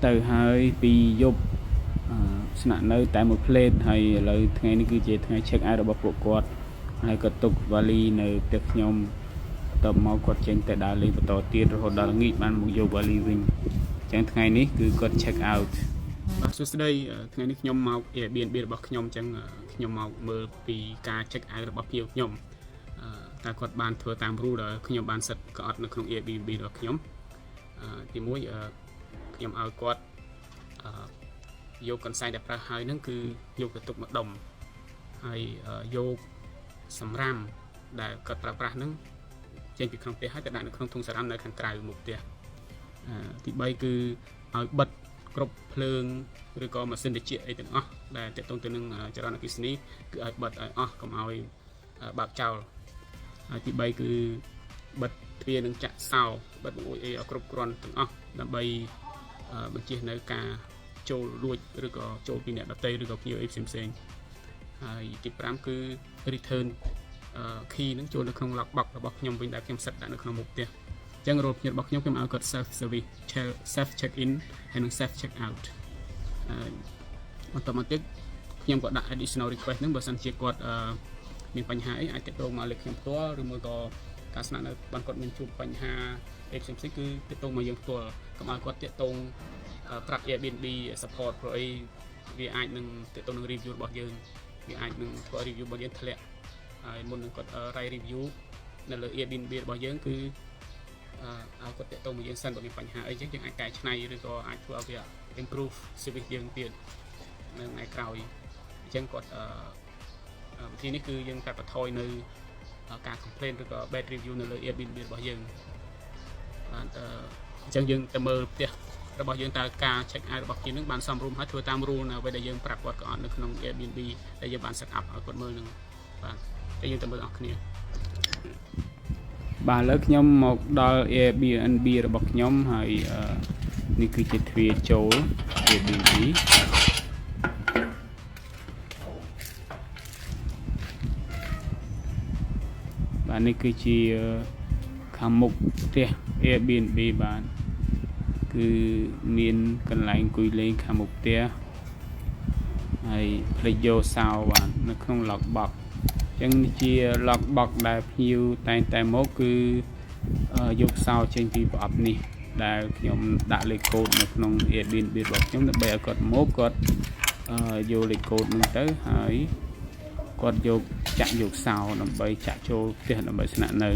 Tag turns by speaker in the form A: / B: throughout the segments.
A: ទៅហើយពីយប់ស្នាក់នៅតែមួយផ្លេតហើយឥឡូវថ្ងៃនេះគឺជាថ្ងៃ check out របស់ពួកគាត់ហើយគាត់ទុកវ៉ាលីនៅផ្ទះខ្ញុំបន្ទាប់មកគាត់ចេញទៅដើរលេងបន្តទៀតរហូតដល់ល្ងាចបានមកយកវ៉ាលីវិញអញ្ចឹងថ្ងៃនេះគឺគាត់ check out បាទសួស្តីថ្ងៃនេះខ្ញុំមក Airbnb របស់ខ្ញុំអញ្ចឹងខ្ញុំមកមើលពីការ check out របស់ភ្ញៀវខ្ញុំតើគាត់បានធ្វើតាម rule ដែលខ្ញុំបានសិតក៏អត់នៅក្នុង Airbnb របស់ខ្ញុំទីមួយខ្ញុំឲ្យគាត់យកកន្សែងដែលប្រើហើយហ្នឹងគឺយកទៅទុកមួយដុំហើយយកសម្រាមដែលគាត់ប្រើប្រាស់ហ្នឹងចេញពីក្នុងផ្ទះហើយទៅដាក់នៅក្នុងធុងសារ៉ាំនៅខាងក្រៅមុខផ្ទះទី3គឺឲ្យបិទគ្រប់ភ្លើងឬក៏ម៉ាស៊ីនត្រជាក់អីទាំងអស់ដែលទាក់ទងទៅនឹងចរន្តអគ្គិសនីគឺឲ្យបិទឲ្យអស់កុំឲ្យបើកចោលហើយទី3គឺបិទទ្វារនឹងចាក់សោបិទបង្អួចអីឲ្យគ្រប់គ្រាន់ទាំងអស់ដើម្បីបញ្ជៀសនៅការចូលលួចឬក៏ចូលពីអ្នកដទៃឬក៏ភ្ញៀវអីផ្សេងៗហើយទី5គឺ return key នឹងចូលនៅក្នុង lockbox របស់ខ្ញុំវិញដែលខ្ញុំសិតដាក់នៅក្នុងមុខផ្ទះអញ្ចឹងរោលភ្ញៀវរបស់ខ្ញុំឲ្យគាត់ self service self check in ហើយនិង self check out បន្តមកទៀតខ្ញុំក៏ដាក់ additional request ហ្នឹងបើសិនជាគាត់មានបញ្ហាអីអាចទាក់ទងមកលើខ្ញុំផ្ទាល់ឬមួយក៏ការស្នាក់នៅបានគាត់មានជួបបញ្ហាអីផ្សេងៗគឺទាក់ទងមកយើងផ្ទាល់កុំឲ្យគាត់ទាក់ទងប្រាប់ Airbnb support ព្រោះអីវាអាចនឹងទាក់ទងនឹង review របស់យើងវាអាចនឹងធ្វើ review របស់យើងធ្លាក់ហើយមុននឹងគាត់ write review នៅលើ Airbnb របស់យើងគឺឲ្យគាត់ទាក់ទងមកយើងសិនបើមានបញ្ហាអីចឹងយើងអាចកែច្នៃឬក៏អាចធ្វើឲ្យវា improve service យើងទៀតនៅថ្ងៃក្រោយអញ្ចឹងគាត់វិធីនេះគឺយើងកាត់បន្ថយនៅការ complain ឬក៏ bad review នៅលើ Airbnb របស់យើងបាទអញ្ចឹងយើងទៅមើលផ្ទះរបស់យើងតើការ check out របស់ខ្ញុំនឹងបានសមរម្យហើយធ្វើតាម rule នៅអ្វីដែលយើងប្រាប់គាត់ក៏អត់នៅក្នុង Airbnb ដែលយើងបាន set up ឲ្យគាត់មើលនឹងបាទតែយើងទៅមើលអស់គ្នាបាទឥឡូវខ្ញុំមកដល់ Airbnb របស់ខ្ញុំហើយនេះគឺជាទ្វារចូល Airbnb បាទនេះគឺជាខាងមុខផ្ទះ Airbnb បាទគឺមានកន្លែងអង្គុយលេងខាងមុខផ្ទះហើយផ្លេចយកសោបាទនៅក្នុង lockbox អញ្ចឹងនេះជា lockbox ដែលភ្ញៀវតែងតែមកគឺយកសោចេញពីប្រអប់នេះដែលខ្ញុំដាក់លេខកូដនៅក្នុង Airbnb របស់ខ្ញុំដើម្បីឲ្យគាត់មកគាត់យកលេខកូដហ្នឹងទៅហើយគាត់យកចាក់យកសោដើម្បីចាក់ចូលផ្ទះដើម្បីស្នាក់នៅឥ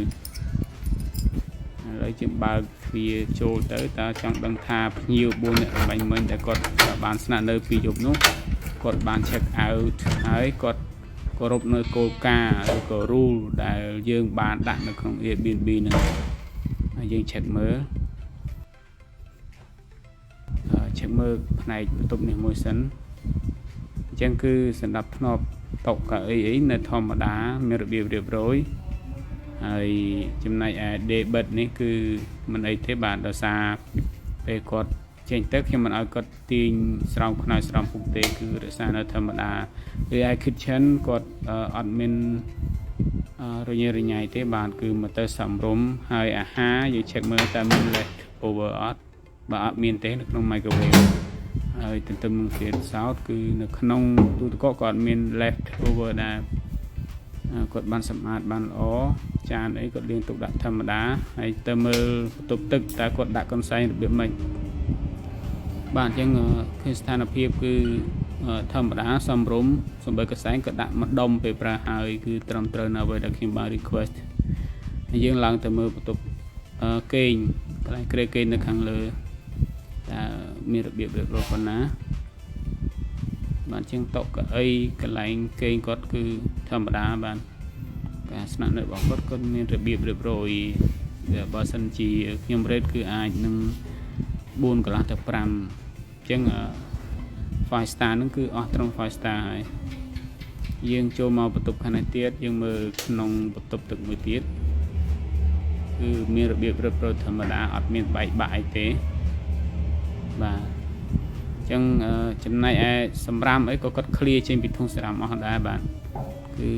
A: ឡូវជាបើកទ្វារចូលទៅតើចង់ដឹងថាភ្ញៀវ4នាក់មិញដែលគាត់បានស្នាក់នៅពីយប់នោះគាត់បាន check out ហើយគាត់គោរពនៅគោលការណ៍ឬក៏ rule ដែលយើងបានដាក់នៅក្នុង Airbnb ហ្នឹងហើយយើង check មើលផ្នែកបន្ទប់នេះមួយសិនអញ្ចឹងគឺសម្រាប់ធ្នាប់តុកៅអីនៅធម្មតាមានរបៀបរៀបរយហើយចំណែកឯ day bed នេះគឺមិនអីទេបាទដោយសារពេលគាត់ចេញទៅខ្ញុំមិនឲ្យគាត់ទាញស្រោមខ្នើយស្រោមពុកទេគឺរក្សានៅធម្មតាហើយឯ kitchen គាត់អត់មានរញ៉េរញ៉ៃទេបាទគឺមកទៅសំរុំហើយអាហារយើង check មើលតើមាន left over អត់បើអត់មានទេនៅក្នុង microwave ហើយទន្ទឹមនឹងទៀតសោតគឺនៅក្នុងទូទឹកកកក៏អត់មាន left over ដែរគាត់បានសម្អាតបានល្អចានអីគាត់លាងទុកដាក់ធម្មតាហើយទៅមើលបន្ទប់ទឹកតើគាត់ដាក់កន្សែងរបៀបម៉េចបាទអញ្ចឹងឃើញស្ថានភាពគឺធម្មតាសមរម្យសំបីកន្សែងក៏ដាក់មួយដុំពេលប្រើហើយគឺត្រឹមត្រូវនៅអ្វីដែលខ្ញុំបាន request ហើយយើងឡើងទៅមើលបន្ទប់គេងកន្លែងក្រេគេងនៅខាងលើតើមានរបៀបរៀបរយប៉ុណ្ណាបាទជាងតុកៅអីកន្លែងគេងគាត់គឺធម្មតាបាទការស្នាក់នៅរបស់គាត់មានរបៀបរៀបរយបើសិនជាខ្ញុំរ៉េតគឺអាចនឹង4កន្លះទៅ5អញ្ចឹង5 star ហ្នឹងគឺអស់ត្រឹម5 star ហើយយើងចូលមកបន្ទប់ខាងនេះទៀតយើងមើលក្នុងបន្ទប់ទឹកមួយទៀតគឺមានរបៀបរៀបរយធម្មតាអត់មានបែកបាក់អីទេបាទអញ្ចឹងចំណែកឯសម្រាមអីក៏គាត់ clear ចេញពីធុងសារ៉ាំអស់ដែរបាទគឺ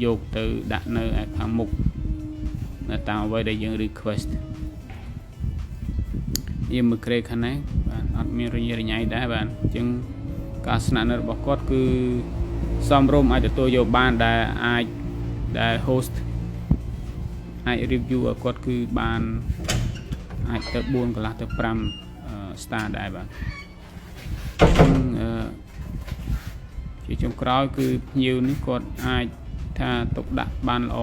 A: យកទៅដាក់នៅឯខាងមុខនៅតាមអ្វីដែលយើង request យើងមើលក្រេខាងនេះបាទអត់មានរញ៉េរញ៉ៃដែរបាទអញ្ចឹងការស្នាក់នៅរបស់គាត់គឺសមរម្យអាចទទួលយកបានដែលអាចដែល host អាច review ឲ្យគាត់គឺបានអាចទៅ4កន្លះទៅ5 star ដែរបាទជាចុងក្រោយគឺភ្ញៀវនេះគាត់អាចថាទុកដាក់បានល្អ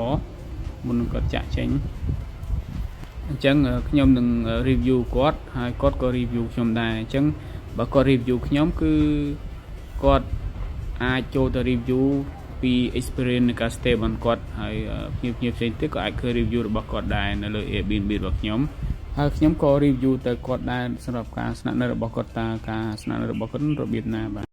A: មុននឹងគាត់ចាក់ចេញអញ្ចឹងខ្ញុំនឹង review គាត់ហើយគាត់ក៏ review ខ្ញុំដែរអញ្ចឹងបើគាត់ review ខ្ញុំគឺគាត់អាចចូលទៅ review ពី experience នៃការ stay របស់គាត់ហើយភ្ញៀវផ្សេងទៀតក៏អាចឃើញ review របស់គាត់ដែរនៅលើ Airbnb របស់ខ្ញុំហើយខ្ញុំក៏ review ទៅគាត់ដែរសម្រាប់ការស្នាក់នៅរបស់គាត់តើការស្នាក់នៅរបស់គាត់របៀបណាបាទ